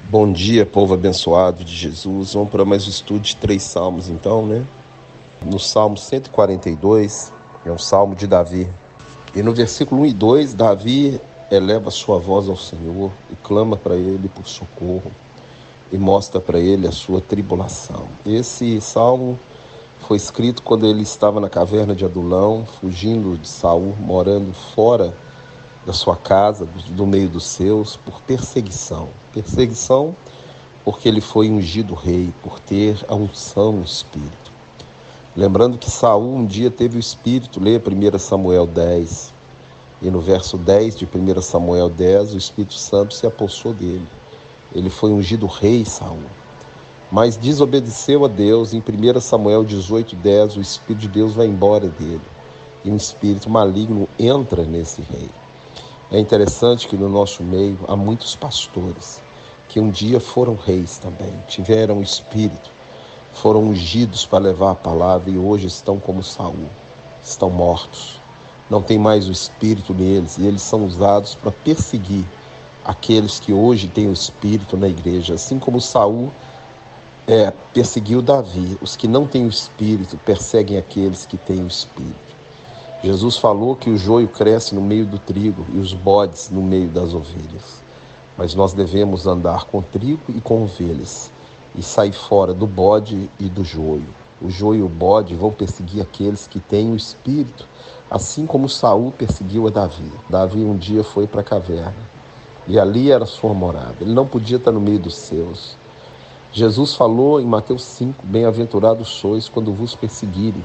Bom dia, povo abençoado de Jesus. Vamos para mais um estudo de 3 salmos, então, né? No Salmo 142, é um salmo de Davi. E no versículo 1 e 2, Davi eleva sua voz ao Senhor e clama para ele por socorro e mostra para ele a sua tribulação. Esse salmo foi escrito quando ele estava na caverna de Adulão, fugindo de Saul, morando fora da sua casa, do meio dos seus, por perseguição. Perseguição porque ele foi ungido rei, por ter a unção no Espírito. Lembrando que Saul um dia teve o Espírito, lê 1 Samuel 10, e no verso 10 de 1 Samuel 10, o Espírito Santo se apossou dele. Ele foi ungido rei, Saul. Mas desobedeceu a Deus. Em 1 Samuel 18:10, o Espírito de Deus vai embora dele, e um espírito maligno entra nesse rei. É interessante que no nosso meio há muitos pastores que um dia foram reis também, tiveram o Espírito, foram ungidos para levar a palavra e hoje estão como Saul, estão mortos. Não tem mais o Espírito neles e eles são usados para perseguir aqueles que hoje têm o Espírito na igreja, assim como Saul perseguiu Davi. Os que não têm o Espírito perseguem aqueles que têm o Espírito. Jesus falou que o joio cresce no meio do trigo e os bodes no meio das ovelhas. Mas nós devemos andar com trigo e com ovelhas e sair fora do bode e do joio. O joio e o bode vão perseguir aqueles que têm o Espírito, assim como Saul perseguiu a Davi. Davi um dia foi para a caverna e ali era sua morada. Ele não podia estar no meio dos seus. Jesus falou em Mateus 5, bem-aventurados sois quando vos perseguirem,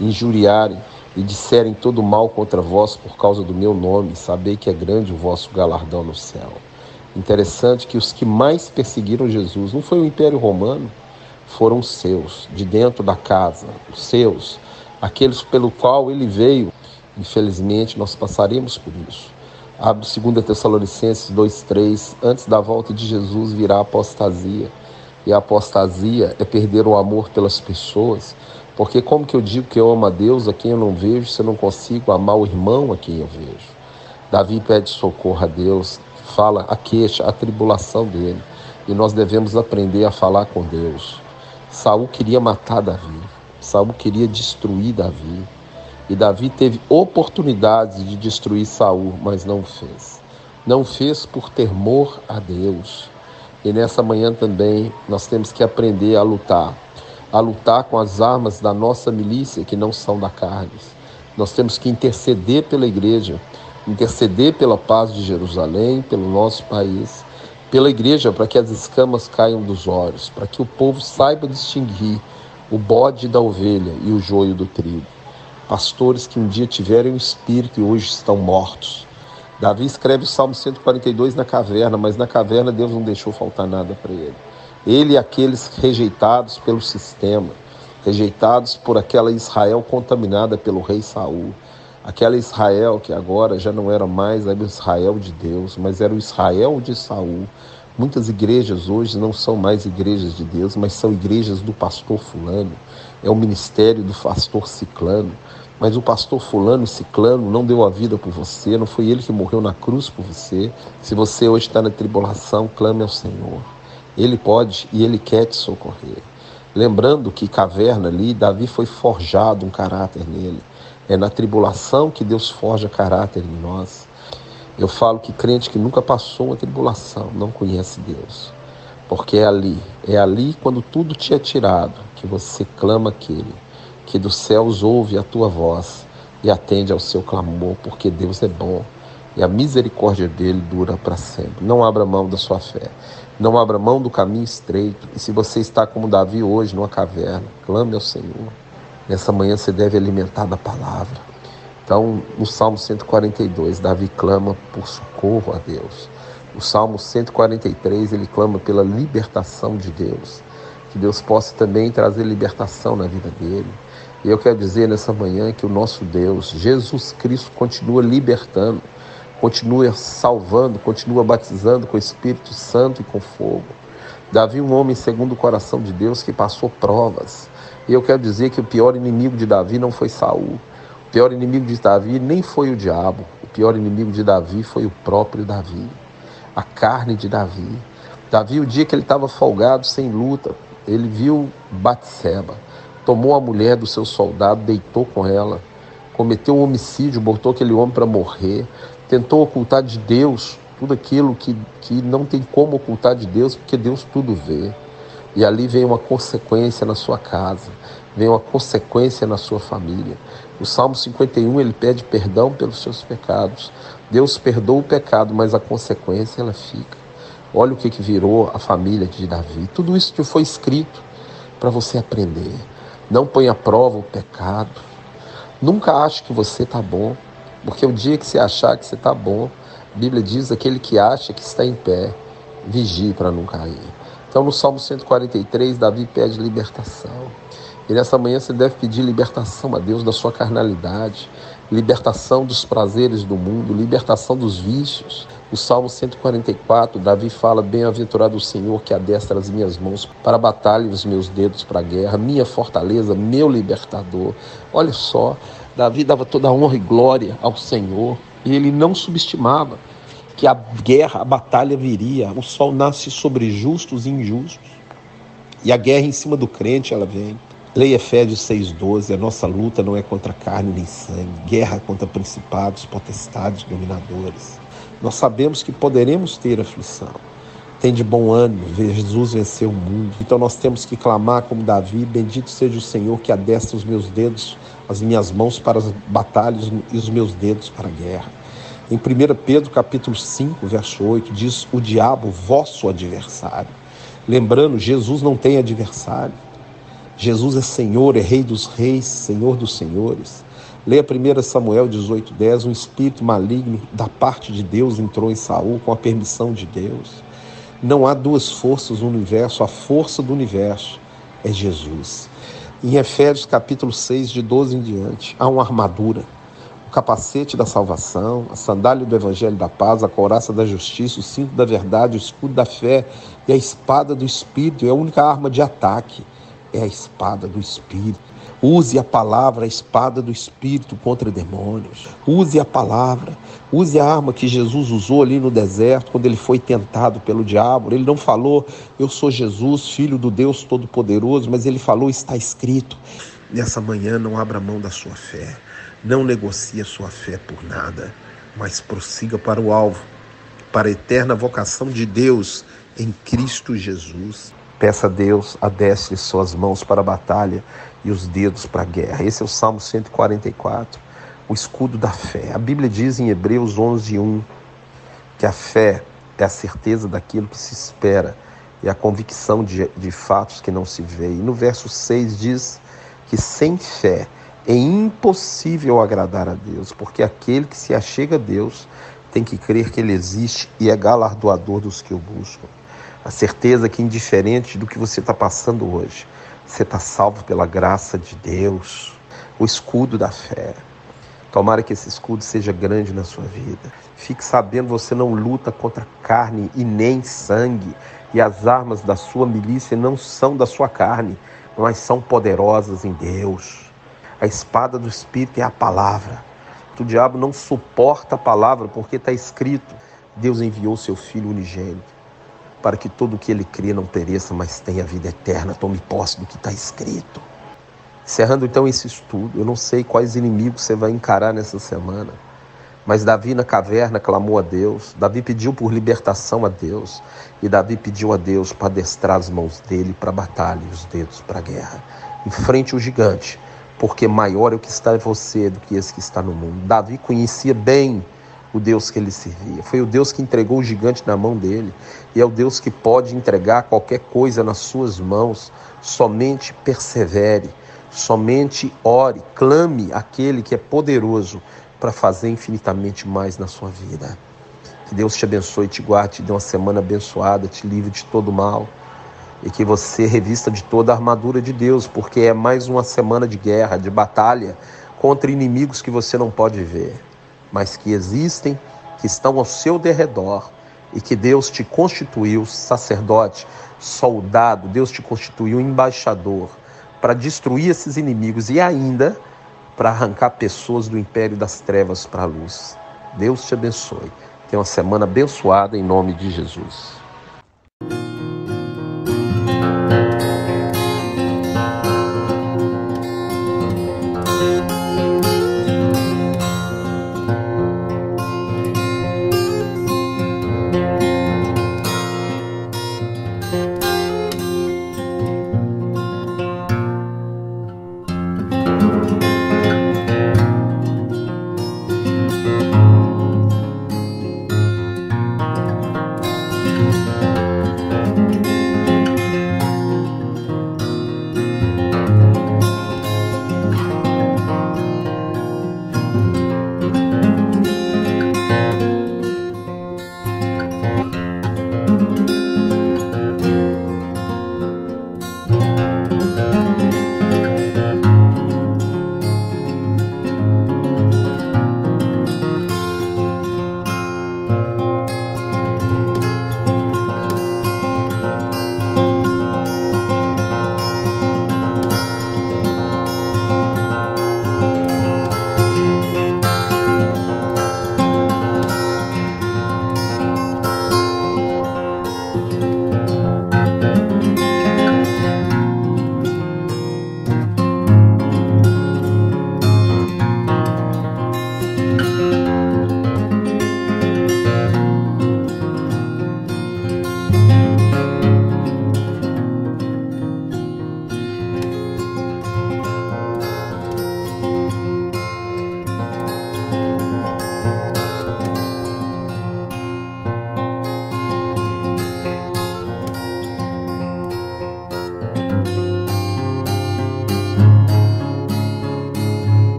injuriarem e disserem todo mal contra vós por causa do meu nome, sabei que é grande o vosso galardão no céu. Interessante que os que mais perseguiram Jesus não foi o Império Romano, foram os seus, de dentro da casa, os seus, aqueles pelo qual ele veio. Infelizmente, nós passaremos por isso. Abre 2 Tessalonicenses 2:3, antes da volta de Jesus virá a apostasia. E a apostasia é perder o amor pelas pessoas, porque como que eu digo que eu amo a Deus a quem eu não vejo, se eu não consigo amar o irmão a quem eu vejo? Davi pede socorro a Deus, fala a queixa, a tribulação dele, e nós devemos aprender a falar com Deus. Saul queria matar Davi, Saul queria destruir Davi, e Davi teve oportunidades de destruir Saul, mas não fez. Não fez por temor a Deus. E nessa manhã também nós temos que aprender a lutar com as armas da nossa milícia que não são da carne. Nós temos que interceder pela igreja, interceder pela paz de Jerusalém, pelo nosso país, pela igreja, para que as escamas caiam dos olhos, para que o povo saiba distinguir o bode da ovelha e o joio do trigo. Pastores que um dia tiveram o Espírito e hoje estão mortos. Davi escreve o Salmo 142 na caverna, mas na caverna Deus não deixou faltar nada para ele. Ele e aqueles rejeitados pelo sistema, rejeitados por aquela Israel contaminada pelo rei Saul, aquela Israel que agora já não era mais o Israel de Deus, mas era o Israel de Saul. Muitas igrejas hoje não são mais igrejas de Deus, mas são igrejas do pastor fulano, é o ministério do pastor ciclano. Mas o pastor fulano e ciclano não deu a vida por você, não foi ele que morreu na cruz por você. Se você hoje está na tribulação, clame ao Senhor. Ele pode e ele quer te socorrer. Lembrando que caverna ali, Davi foi forjado um caráter nele. É na tribulação que Deus forja caráter em nós. Eu falo que crente que nunca passou uma tribulação não conhece Deus. Porque é ali quando tudo te é tirado, que você clama aquele que dos céus ouve a tua voz e atende ao seu clamor, porque Deus é bom e a misericórdia dele dura para sempre. Não abra mão da sua fé, não abra mão do caminho estreito. E se você está como Davi hoje numa caverna, clame ao Senhor. Nessa manhã você deve alimentar da palavra. Então, no Salmo 142, Davi clama por socorro a Deus. No Salmo 143, ele clama pela libertação de Deus. Que Deus possa também trazer libertação na vida dele. E eu quero dizer nessa manhã que o nosso Deus, Jesus Cristo, continua libertando, continua salvando, continua batizando com o Espírito Santo e com fogo. Davi, um homem segundo o coração de Deus, que passou provas. E eu quero dizer que o pior inimigo de Davi não foi Saul. O pior inimigo de Davi nem foi o diabo. O pior inimigo de Davi foi o próprio Davi, a carne de Davi. Davi, o dia que ele estava folgado, sem luta, ele viu Batseba, tomou a mulher do seu soldado, deitou com ela, cometeu um homicídio, botou aquele homem para morrer, tentou ocultar de Deus tudo aquilo que não tem como ocultar de Deus, porque Deus tudo vê. E ali vem uma consequência na sua casa, vem uma consequência na sua família. O Salmo 51, ele pede perdão pelos seus pecados. Deus perdoa o pecado, mas a consequência ela fica. Olha o que virou a família de Davi. Tudo isso que foi escrito para você aprender. Não põe à prova o pecado. Nunca ache que você está bom, porque o dia que você achar que você está bom, a Bíblia diz, aquele que acha que está em pé, vigie para não cair. Então no Salmo 143, Davi pede libertação. E nessa manhã você deve pedir libertação a Deus da sua carnalidade, libertação dos prazeres do mundo, libertação dos vícios. O Salmo 144, Davi fala, bem-aventurado o Senhor que adestra as minhas mãos para a batalha e os meus dedos para a guerra, minha fortaleza, meu libertador. Olha só, Davi dava toda a honra e glória ao Senhor e ele não subestimava que a guerra, a batalha viria. O sol nasce sobre justos e injustos e a guerra em cima do crente ela vem. Leia Efésios 6,12, a nossa luta não é contra carne nem sangue, guerra contra principados, potestades, dominadores. Nós sabemos que poderemos ter aflição. Tem de bom ânimo, Jesus venceu o mundo. Então nós temos que clamar como Davi, bendito seja o Senhor que adestra os meus dedos, as minhas mãos para as batalhas e os meus dedos para a guerra. Em 1 Pedro capítulo 5, verso 8, diz, o diabo, vosso adversário. Lembrando, Jesus não tem adversário. Jesus é Senhor, é Rei dos reis, Senhor dos senhores. Leia 1 Samuel 18:10, um espírito maligno da parte de Deus entrou em Saul com a permissão de Deus. Não há duas forças no universo, a força do universo é Jesus. Em Efésios capítulo 6, de 12 em diante, há uma armadura, o capacete da salvação, a sandália do evangelho da paz, a couraça da justiça, o cinto da verdade, o escudo da fé e a espada do Espírito. É a única arma de ataque, é a espada do Espírito. Use a palavra, a espada do Espírito contra demônios. Use a palavra, use a arma que Jesus usou ali no deserto, quando ele foi tentado pelo diabo. Ele não falou, eu sou Jesus, filho do Deus Todo-Poderoso, mas ele falou, está escrito. Nessa manhã não abra mão da sua fé, não negocie a sua fé por nada, mas prossiga para o alvo, para a eterna vocação de Deus em Cristo Jesus. Peça a Deus, adestre suas mãos para a batalha e os dedos para a guerra. Esse é o Salmo 144, o escudo da fé. A Bíblia diz em Hebreus 11:1 que a fé é a certeza daquilo que se espera e a convicção de fatos que não se vê. E no verso 6 diz que sem fé é impossível agradar a Deus, porque aquele que se achega a Deus tem que crer que Ele existe e é galardoador dos que o buscam. A certeza que, indiferente do que você está passando hoje, você está salvo pela graça de Deus. O escudo da fé. Tomara que esse escudo seja grande na sua vida. Fique sabendo, você não luta contra carne e nem sangue. E as armas da sua milícia não são da sua carne, mas são poderosas em Deus. A espada do Espírito é a palavra. O diabo não suporta a palavra porque está escrito. Deus enviou seu Filho unigênito para que todo o que ele crê não pereça, mas tenha vida eterna. Tome posse do que está escrito. Encerrando então esse estudo, eu não sei quais inimigos você vai encarar nessa semana, mas Davi na caverna clamou a Deus, Davi pediu por libertação a Deus, e Davi pediu a Deus para adestrar as mãos dele para a batalha e os dedos para a guerra. Enfrente o gigante, porque maior é o que está em você do que esse que está no mundo. Davi conhecia bem o Deus que ele servia. Foi o Deus que entregou o gigante na mão dele. E é o Deus que pode entregar qualquer coisa nas suas mãos. Somente persevere, somente ore, clame aquele que é poderoso para fazer infinitamente mais na sua vida. Que Deus te abençoe, te guarde, te dê uma semana abençoada, te livre de todo mal. E que você revista de toda a armadura de Deus, porque é mais uma semana de guerra, de batalha contra inimigos que você não pode ver, mas que existem, que estão ao seu derredor, e que Deus te constituiu sacerdote, soldado, Deus te constituiu embaixador para destruir esses inimigos e ainda para arrancar pessoas do império das trevas para a luz. Deus te abençoe. Tenha uma semana abençoada em nome de Jesus.